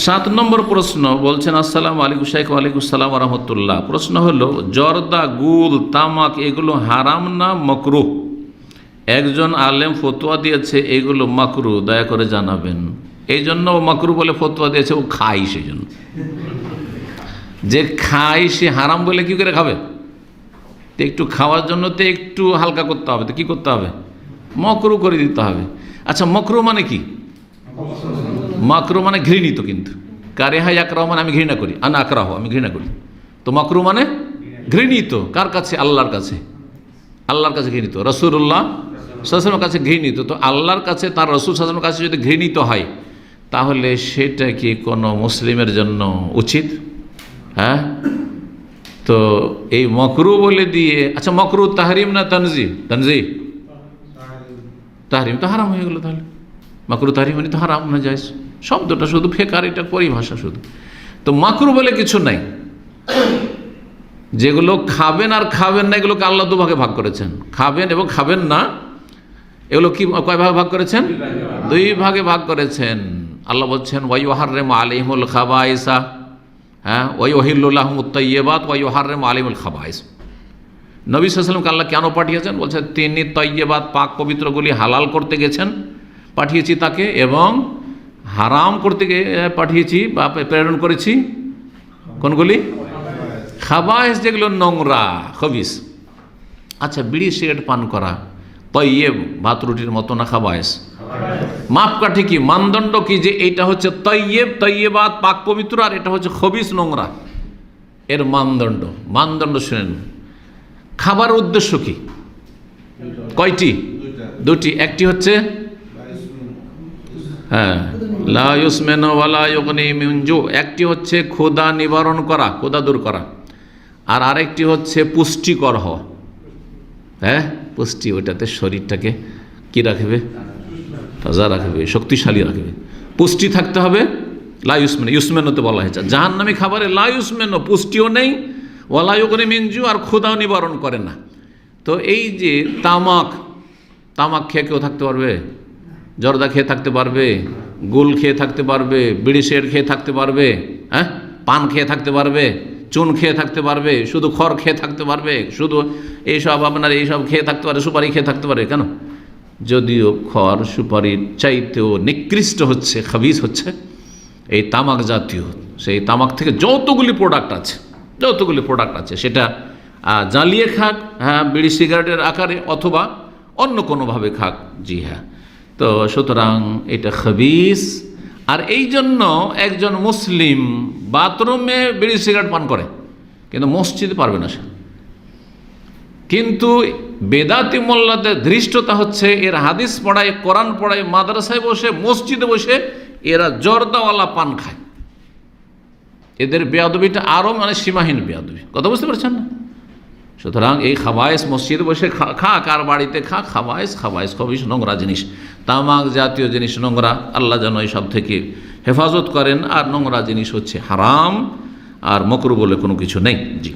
7 নম্বর প্রশ্ন বলছেন, আসসালামু আলাইকুম শাইখ। ওয়ালাইকুম আসসালাম ওয়া রাহমাতুল্লাহ। প্রশ্ন হলো, জর্দা, গুল, তামাক এগুলো হারাম না মাকরুহ? একজন আলেম ফতোয়া দিয়েছে এগুলো মাকরুহ, দয়া করে জানাবেন। এই জন্য ও মাকরুহ বলে ফতোয়া দিয়েছে, ও খায়, সেই জন্য। যে খায় সে হারাম বলে কি করে খাবে? তো একটু খাওয়ার জন্য তো একটু হালকা করতে হবে, তো কী করতে হবে? মাকরুহ করে দিতে হবে। আচ্ছা, মাকরুহ মানে কি? মাকরুহ মানে ঘৃণিত। কিন্তু কারেহা ইয়াকরাহ মানে আমি ঘৃণা করি, আনা আকরাহ আমি ঘৃণা করি। তো মাকরুহ মানে ঘৃণিত। কার কাছে? আল্লাহর কাছে। আল্লাহর কাছে ঘৃণিত, রাসূলুল্লাহ সাল্লাল্লাহু আলাইহি ওয়াসাল্লামের কাছে ঘৃণিত। তো আল্লাহর কাছে, তার রাসূল সাল্লাল্লাহু আলাইহি ওয়াসাল্লামের কাছে যদি ঘৃণিত হয়, তাহলে সেটা কি কোনো মুসলিমের জন্য উচিত? হ্যাঁ, তো এই মাকরুহ বলে দিয়ে, আচ্ছা মাকরুহ তাহরিম না তানজিহ? তানজিহ, তাহরিম তো হারাম হয়ে গেল। তাহলে মাকরুহ তাহরিম মানে তো হারাম না জায়েজ। শব্দটা শুধু ফেকার, এটা পরিভাষা শুধু। তো মাকরুহ বলে কিছু নাই। যেগুলো খাবেন আর খাবেন না, এগুলোকে আল্লাহ দুভাগে ভাগ করেছেন, খাবেন এবং খাবেন না। এগুলো কি কয় ভাগে ভাগ করেছেন? 2 ভাগে ভাগ করেছেন। আল্লাহ বলছেন, ওয়া ইউহাররিমু আলাইহিমুল খাবাইসা, হ্যাঁ, ওয়া ইউহিল্লু লাহুমুত তাইয়্যিবাত ওয়া ইউহাররিমু আলাইহিমুল খাবাইস। নবী সাল্লাল্লাহু আলাইহি ওয়াসাল্লামকে আল্লাহ কেন পাঠিয়েছেন? বলছেন তিনি তাইয়্যিবাত, পাক পবিত্রগুলি হালাল করতে গেছেন, পাঠিয়েছি তাকে, এবং হারাম করতে পাঠিয়েছি বা প্রেরণ করেছি কোনগুলি? খাবাইস, যেগুলো নোংরা, খবিস। আচ্ছা, বিড়ি সিগারেট পান করা তৈয়ব, ভাত রুটির মতো না খাবাইস? মাপকাঠি কি, মানদণ্ড কি, যে এইটা হচ্ছে তৈয়ব, তৈয়বাত, পাক পবিত্র, আর এটা হচ্ছে খবিস, নোংরা? এর মানদণ্ড শুনেন। খাবার উদ্দেশ্য কি? কয়টি? 2টি। একটি হচ্ছে হ্যাঁ, লা ইউসমিনু ওয়া লা ইউগনি মিন জু'। একটি হচ্ছে ক্ষুধা নিবারণ করা, ক্ষুধা দূর করা। আর আরেকটি হচ্ছে পুষ্টিকর হওয়া। হ্যাঁ, পুষ্টি, ওইটাতে শরীরটাকে কি রাখবে? তাজা রাখবে, শক্তিশালী রাখবে, পুষ্টি থাকতে হবে। লা ইউসমিনু, ইউসমিনুতে বলা হয়েছে জাহান্নামী খাবারে লা ইউসমিনু, পুষ্টিও নেই, ওয়া লা ইউগনি মিন জু', আর ক্ষুধাও নিবারণ করে না। তো এই যে তামাক খেয়ে কেউ থাকতে পারবে? জর্দা খেয়ে থাকতে পারবে? গুল খেয়ে থাকতে পারবে? বিড়ি সিগারেট খেয়ে থাকতে পারবে? হ্যাঁ, পান খেয়ে থাকতে পারবে? চুন খেয়ে থাকতে পারবে? শুধু খড় খেয়ে থাকতে পারবে? শুধু এইসব আপনার এইসব খেয়ে থাকতে পারে? সুপারি খেয়ে থাকতে পারে? কেন? যদিও খড় সুপারির চাইতেও নিকৃষ্ট হচ্ছে, খাবিস হচ্ছে এই তামাক জাতীয়। সেই তামাক থেকে যতগুলি প্রোডাক্ট আছে, সেটা জ্বালিয়ে খাক, হ্যাঁ, বিড়ি সিগারেটের আকারে, অথবা অন্য কোনোভাবে খাক। জি হ্যাঁ, তো সুতরাং এটা খাবিস। আর এই জন্য একজন মুসলিম বাথরুমে বিড়ি সিগারেট পান করে, কিন্তু মসজিদে পারবে না সে। কিন্তু বেদাতি মোল্লাদের ধৃষ্টতা হচ্ছে, এর হাদিস পড়ায়, কোরআন পড়ায়, মাদ্রাসায় বসে, মসজিদে বসে এরা জর্দাওয়ালা পান খায়। এদের বেয়াদবিটা আরও সীমাহীন বেয়াদবি। কথা বুঝতে পারছেন না? সুতরাং এই খাবাইস মসজিদে বসে খাক আর বাড়িতে খাক, খাবাইস খবিস, নোংরা জিনিস, তামাক জাতীয় জিনিস নোংরা। আল্লাহ যেন এই সব থেকে হেফাজত করেন। আর নোংরা জিনিস হচ্ছে হারাম, আর মাকরুহ বলে কোনো কিছু নেই। জি।